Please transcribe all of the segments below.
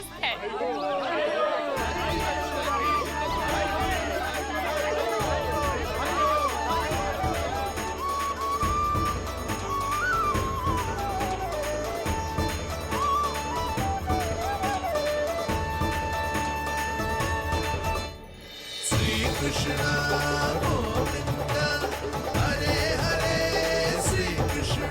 जबरदस्त है। कृष्ण गोविंद हरे हरे श्री कृष्ण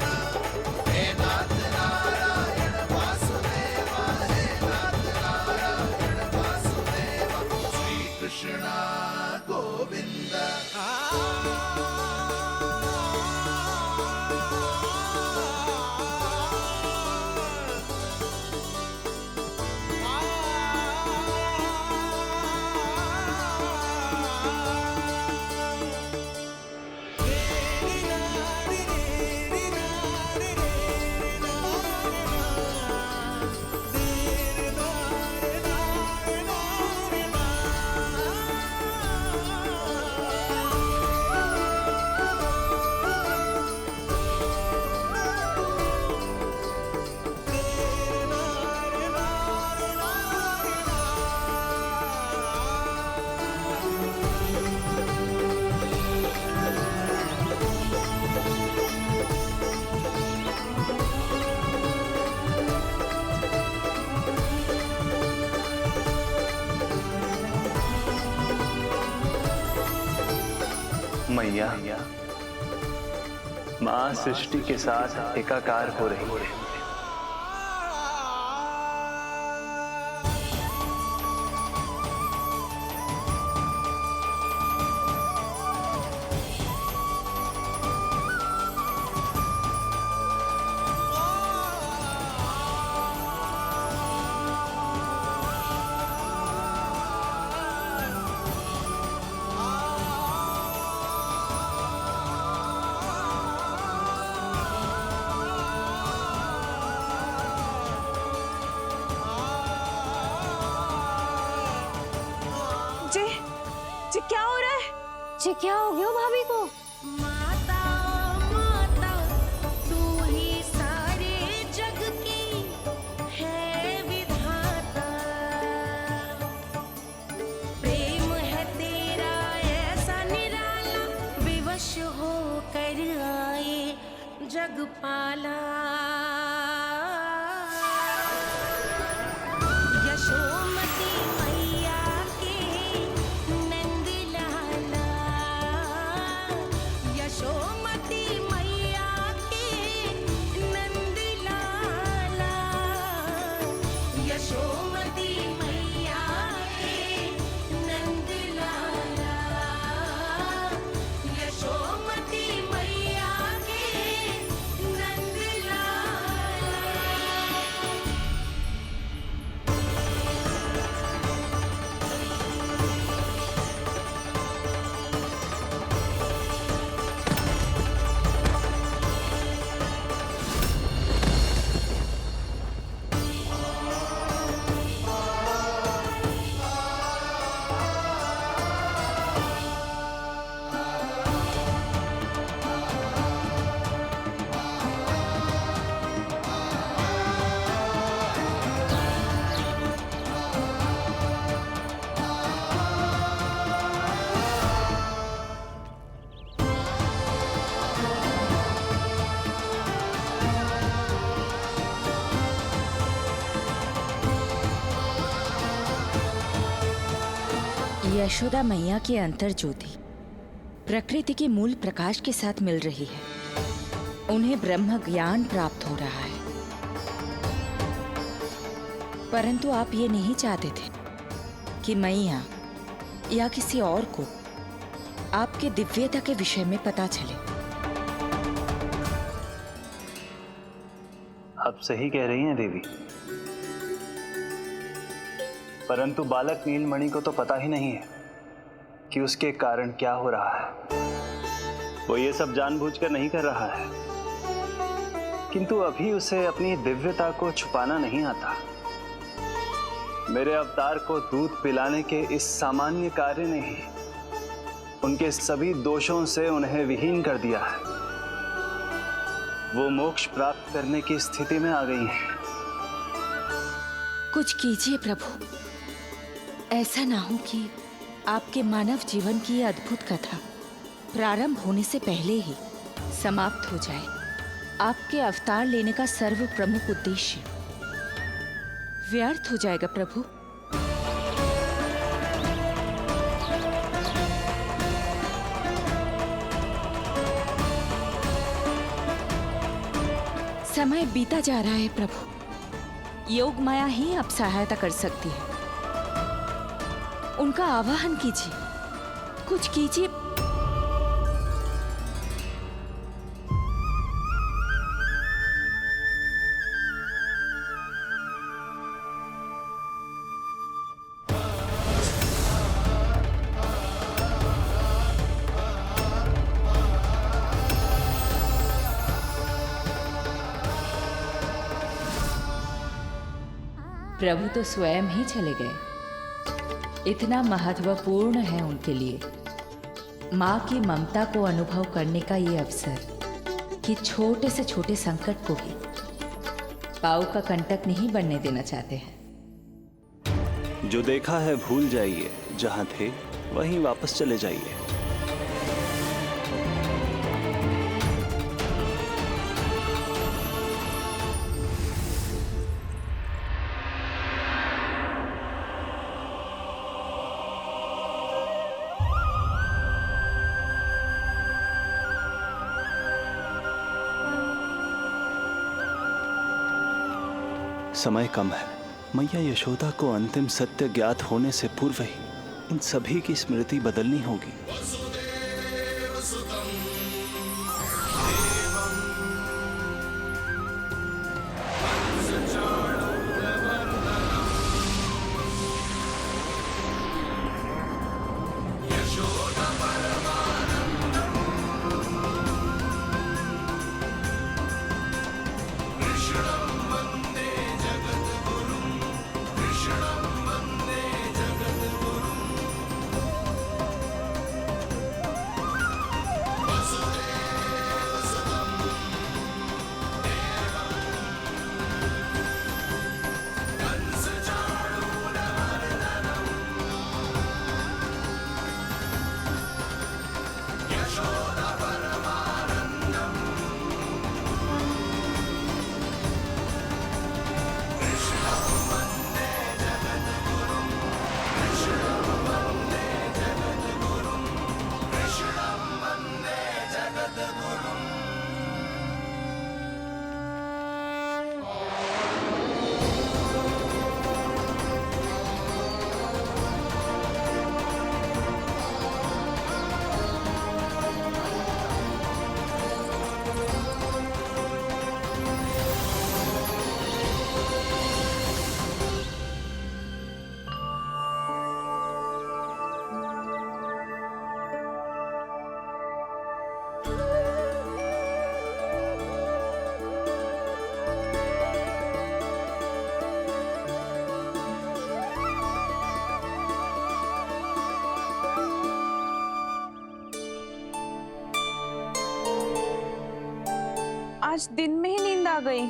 हे नाथ नारायण वासुदेव हे नाथ नारायण वासुदेव श्री कृष्ण गोविंद। मैया, माँ सृष्टि के साथ एकाकार हो रही है। जी क्या हो रहा है? जी क्या हो गया भाभी को? माता माता तू ही सारे जग की है विधाता, प्रेम है तेरा ऐसा निराला, विवश हो कर आए जग पाला। यशोमती मैया के नंद लाला, यशोमती मैया के नंद लाला, यशोमती मैया के नंद लाला, यशोमती मैया के नंद लाला। यशोदा मैया की अंतर ज्योति प्रकृति के मूल प्रकाश के साथ मिल रही है। उन्हें ब्रह्म ज्ञान प्राप्त हो रहा है, परंतु आप ये नहीं चाहते थे कि मैया या किसी और को आपके दिव्यता के विषय में पता चले। आप सही कह रही हैं देवी, परंतु बालक नीलमणि को तो पता ही नहीं है कि उसके कारण क्या हो रहा है। वो ये सब जानबूझकर नहीं कर रहा है, किंतु अभी उसे अपनी दिव्यता को छुपाना नहीं आता। मेरे अवतार को दूध पिलाने के इस सामान्य कार्य ने ही उनके सभी दोषों से उन्हें विहीन कर दिया है। वो मोक्ष प्राप्त करने की स्थिति में आ गई हैं। कुछ कीजिए प्रभु, ऐसा ना हो कि आपके मानव जीवन की ये अद्भुत कथा प्रारंभ होने से पहले ही समाप्त हो जाए। आपके अवतार लेने का सर्व प्रमुख उद्देश्य व्यर्थ हो जाएगा प्रभु। समय बीता जा रहा है प्रभु, योग माया ही अब सहायता कर सकती है। उनका आवाहन कीजिए, कुछ कीजिए। प्रभु तो स्वयं ही चले गए। इतना महत्वपूर्ण है उनके लिए माँ की ममता को अनुभव करने का ये अवसर कि छोटे से छोटे संकट को भी पाँव का कंटक नहीं बनने देना चाहते हैं। जो देखा है भूल जाइए, जहां थे वहीं वापस चले जाइए। समय कम है। मैया यशोदा को अंतिम सत्य ज्ञात होने से पूर्व ही इन सभी की स्मृति बदलनी होगी। आज दिन में ही नींद आ गई।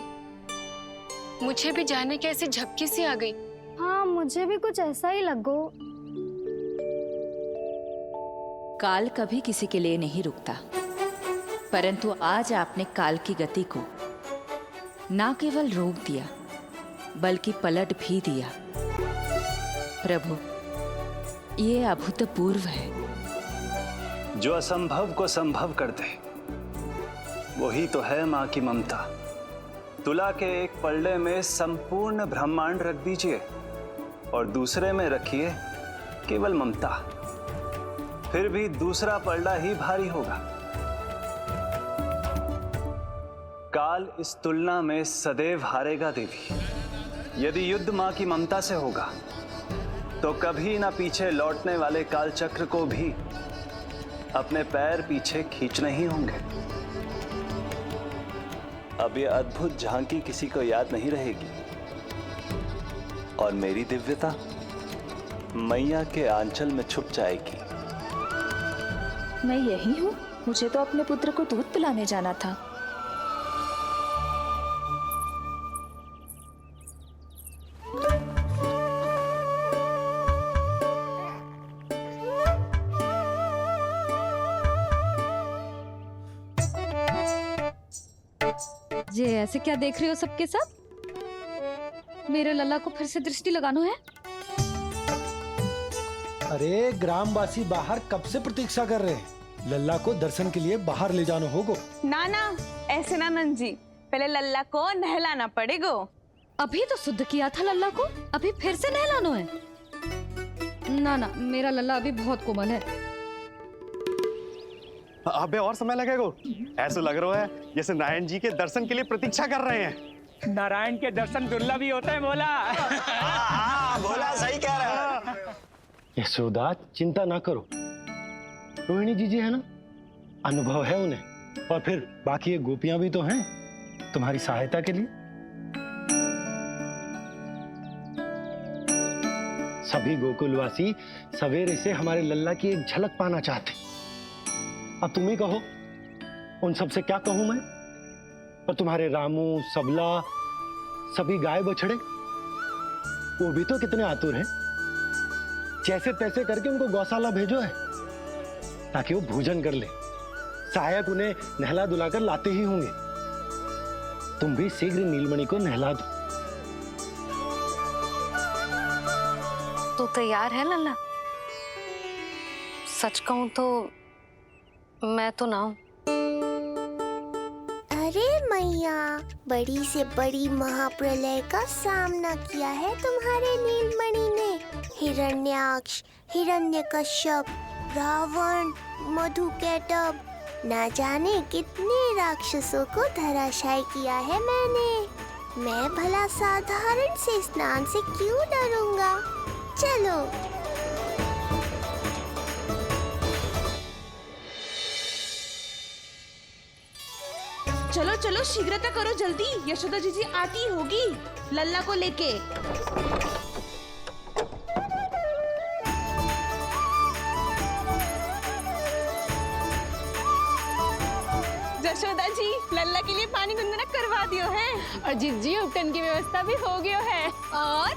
मुझे भी जाने की ऐसी झपकी सी आ गई। हाँ, मुझे भी कुछ ऐसा ही लगो। काल कभी किसी के लिए नहीं रुकता, परंतु आज आपने काल की गति को ना केवल रोक दिया बल्कि पलट भी दिया। प्रभु, ये अभूतपूर्व है। जो असंभव को संभव कर दे वही तो है माँ की ममता। तुला के एक पलड़े में संपूर्ण ब्रह्मांड रख दीजिए और दूसरे में रखिए केवल ममता, फिर भी दूसरा पलड़ा ही भारी होगा। काल इस तुलना में सदैव हारेगा देवी। यदि युद्ध माँ की ममता से होगा तो कभी ना पीछे लौटने वाले काल चक्र को भी अपने पैर पीछे खींचने ही होंगे। अब ये अद्भुत झांकी किसी को याद नहीं रहेगी और मेरी दिव्यता मैया के आंचल में छुप जाएगी। मैं यही हूँ। मुझे तो अपने पुत्र को दूध पिलाने जाना था। ये ऐसे क्या देख रहे हो सबके सब? मेरे लल्ला को फिर से दृष्टि लगाना है? अरे ग्रामवासी बाहर कब से प्रतीक्षा कर रहे हैं। लल्ला को दर्शन के लिए बाहर ले जाना होगा। ना ना, ऐसे ना नंद जी, पहले लल्ला को नहलाना पड़ेगा। अभी तो शुद्ध किया था लल्ला को, अभी फिर से नहलाना है? ना ना, मेरा लल्ला अभी बहुत कोमल है। अबे और समय लगेगा। ऐसा लग रहा है जैसे नारायण जी के दर्शन के लिए प्रतीक्षा कर रहे हैं। नारायण के दर्शन दुर्लभ ही होते हैं बोला। हाँ, बोला सही कह रहा है। यशोदा चिंता ना करो, रोहिणी जी है ना, अनुभव है उन्हें, और फिर बाकी ये गोपियां भी तो हैं तुम्हारी सहायता के लिए। सभी गोकुलवासी सवेरे से हमारे लल्ला की एक झलक पाना चाहते। अब तुम ही कहो, उन सब से क्या कहूं मैं? और तुम्हारे रामू, सबला, सभी गाय बछड़े, वो भी तो कितने आतुर हैं। जैसे तैसे करके उनको गौशाला भेजो है ताकि वो भोजन कर ले। सहायक उन्हें नहला धुलाकर लाते ही होंगे। तुम भी शीघ्र नीलमणि को नहला दो। तो तैयार है लल्ला? सच कहूं तो मैं तो ना हूं। अरे मैया, बड़ी से बड़ी महाप्रलय का सामना किया है तुम्हारे नीलमणि ने। हिरण्याक्ष, हिरण्यकश्यप, रावण, मधुकैटभ, ना जाने कितने राक्षसों को धराशायी किया है मैंने। मैं भला साधारण से स्नान से क्यों डरूंगा? चलो। चलो चलो, शीघ्रता करो जल्दी, यशोदा जी आती होगी लल्ला को लेके। यशोदा जी, लल्ला के लिए पानी गुनगुना करवा दियो है, और जिज्जी उपटन की व्यवस्था भी हो गई है। और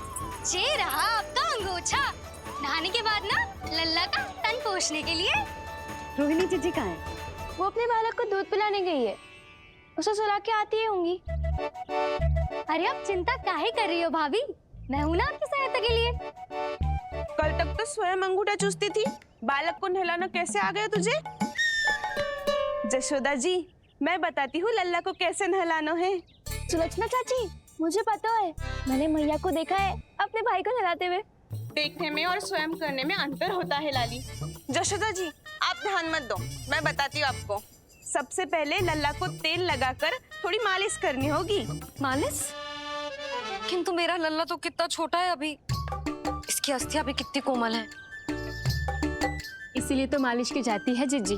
ये रहा आपका अंगोछा, नहाने के बाद ना लल्ला का तन पोंछने के लिए। रोहिणी जीजी कहाँ है? वो अपने बालक को दूध पिलाने गई है, उसे सुला के आती ही होंगी। अरे आप चिंता काहे कर रही हो भाभी, मैं हूं ना आपकी सहायता के लिए। कल तक तो स्वयं अंगूठा चूसती थी, बालक को नहलाना कैसे आ गया तुझे? यशोदा जी, मैं बताती हूँ लल्ला को कैसे नहलाना है। सुलक्षणा चाची, मुझे पता है, मैंने मैया को देखा है अपने भाई को नहलाते हुए। देखने में और स्वयं करने में अंतर होता है लाली। यशोदा जी, आप ध्यान मत दो, मैं बताती हूँ आपको। सबसे पहले लल्ला को तेल लगाकर थोड़ी मालिश करनी होगी। मालिश? किंतु मेरा लल्ला तो कितना छोटा है अभी, इसकी अस्थियां भी कितनी कोमल है। इसीलिए तो मालिश की जाती है जिज्जी,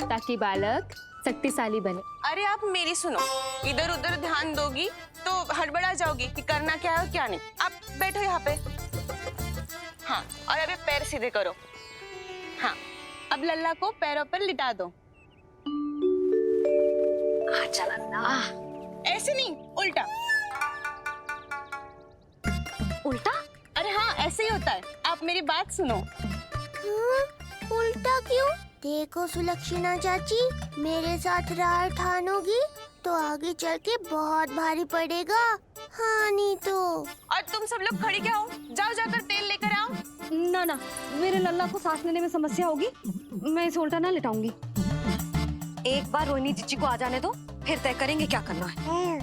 ताकि बालक शक्तिशाली बने। अरे आप मेरी सुनो, इधर उधर ध्यान दोगी तो हड़बड़ा जाओगी कि करना क्या है और क्या नहीं। आप बैठो यहाँ पे। हाँ, और अभी पैर सीधे करो। हाँ, अब लल्ला को पैरों पर लिटा दो। ऐसे नहीं, उल्टा। उल्टा? अरे हाँ, ऐसे ही होता है। आप मेरी बात सुनो। उल्टा क्यों? देखो सुलक्षणा चाची, मेरे साथ राह ठानोगी तो आगे चल के बहुत भारी पड़ेगा। हाँ नहीं तो। और तुम सब लोग खड़ी क्या हो? जाओ जाकर तेल लेकर आओ। ना ना, मेरे लल्ला को सांस लेने में समस्या होगी, मैं इसे उल्टा ना लिटाऊंगी। एक बार रोहिणी जीजी को आ जाने दो, फिर तय करेंगे क्या करना है।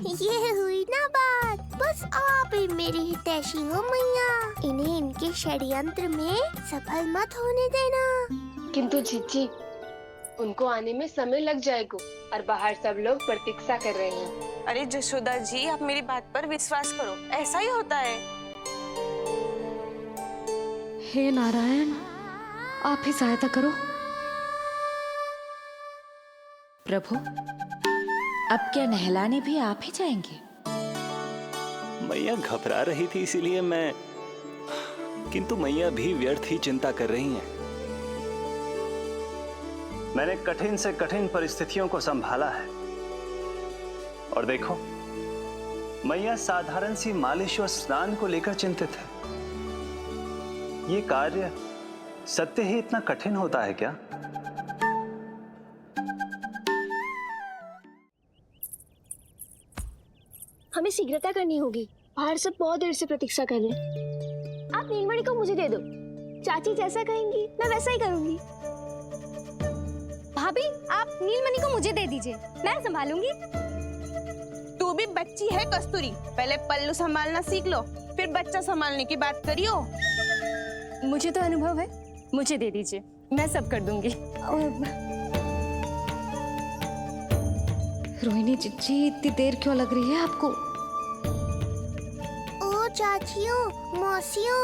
ये हुई ना बात, बस आप ही मेरी हितैषी हो मैया। इन्हें इनके षड्यंत्र में सफल मत होने देना। किंतु जीजी, उनको आने में समय लग जाएगा और बाहर सब लोग प्रतीक्षा कर रहे हैं। अरे यशोदा जी, आप मेरी बात पर विश्वास करो, ऐसा ही होता है। हे नारायण, आप ही सहायता करो। प्रभु, अब क्या नहलाने भी आप ही जाएंगे? मैया घबरा रही थी इसीलिए मैं, किंतु मैया भी व्यर्थ ही चिंता कर रही हैं। मैंने कठिन से कठिन परिस्थितियों को संभाला है और देखो, मैया साधारण सी मालिश और स्नान को लेकर चिंतित है। ये कार्य सत्य ही इतना कठिन होता है क्या? हमें शीघ्रता करनी होगी। बाहर सब बहुत देर से प्रतीक्षा कर रहे हैं। आप नीलमणि को मुझे दे दो। चाची जैसा कहेंगी मैं वैसा ही करूंगी। भाभी आप नीलमणि को मुझे दे दीजिए, मैं संभालूंगी। तू भी बच्ची है कस्तूरी, पहले पल्लू संभालना सीख लो, फिर बच्चा संभालने की बात करियो। मुझे तो अनुभव है, मुझे दे दीजिए, मैं सब कर दूंगी। रोहिणी जी इतनी देर क्यों लग रही है आपको? ओ चाचियों, मौसियों,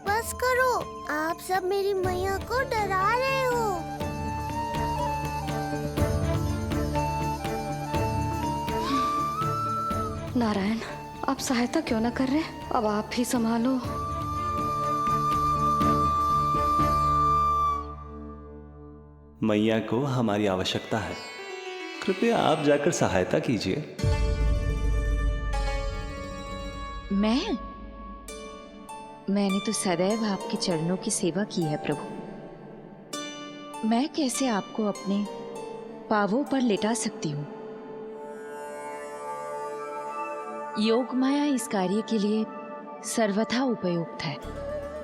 बस करो। आप सब मेरी मैया को डरा रहे हो। नारायण, आप सहायता क्यों ना कर रहे? अब आप ही संभालो। मैया को हमारी आवश्यकता है, कृपया आप जाकर सहायता कीजिए। मैंने तो सदैव आपके चरणों की सेवा की है प्रभु। मैं कैसे आपको अपने पांवों पर लेटा सकती हूँ? योग माया इस कार्य के लिए सर्वथा उपयुक्त है,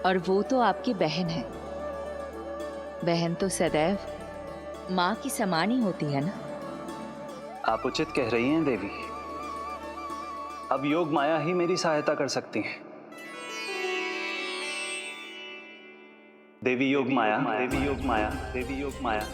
और वो तो आपकी बहन है। बहन तो सदैव माँ की समान ही होती है ना। आप उचित कह रही हैं देवी। अब योग माया ही मेरी सहायता कर सकती हैं। देवी योग माया, देवी योग माया, देवी योग माया।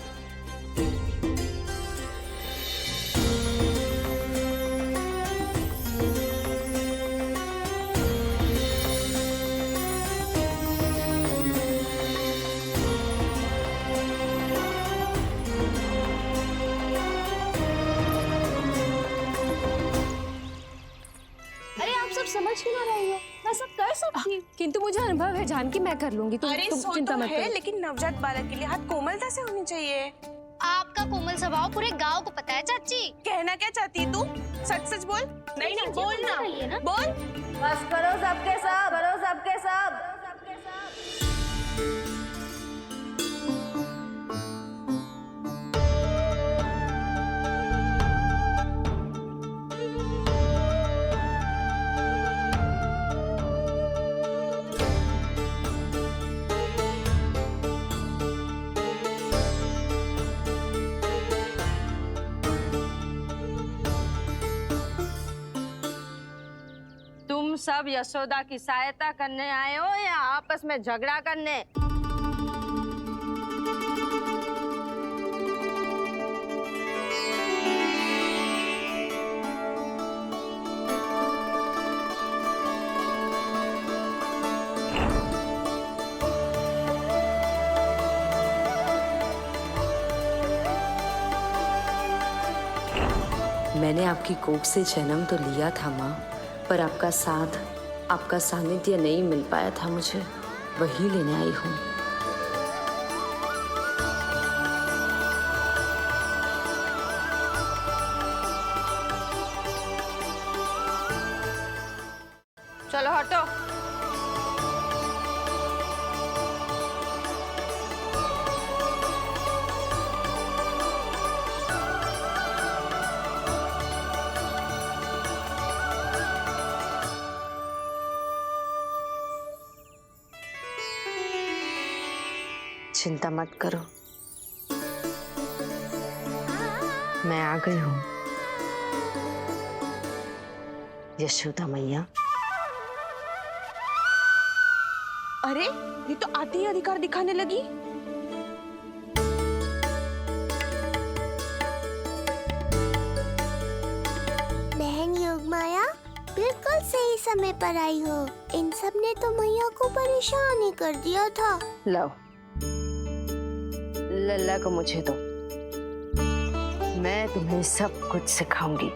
अरे आप सब समझ क्यों ना रही हो? मैं सब कर सकती हूँ। किंतु मुझे अनुभव है जानकी, मैं कर लूंगी। तुम चिंता मत करो। लेकिन नवजात बालक के लिए हाथ कोमलता से होनी चाहिए। आपका कोमल स्वभाव पूरे गांव को पता है चाची। कहना क्या चाहती है तू? सच सच बोल। नहीं बोल ना, बोल। बस करो सबके सब, करो सबके सब। तुम सब यशोदा की सहायता करने आए हो या आपस में झगड़ा करने? मैंने आपकी कोख से जन्म तो लिया था माँ, पर आपका साथ, आपका सानिध्य नहीं मिल पाया था मुझे, वही लेने आई हूँ। चलो हटो। चिंता मत करो, मैं आ गई हूँ यशोदा मैया। अरे ये तो आते ही अधिकार दिखाने लगी। बहन योगमाया, बिल्कुल सही समय पर आई हो। इन सब ने तो मैया को परेशान ही कर दिया था। लो, लल्ला को मुझे दो, मैं तुम्हें सब कुछ सिखाऊंगी।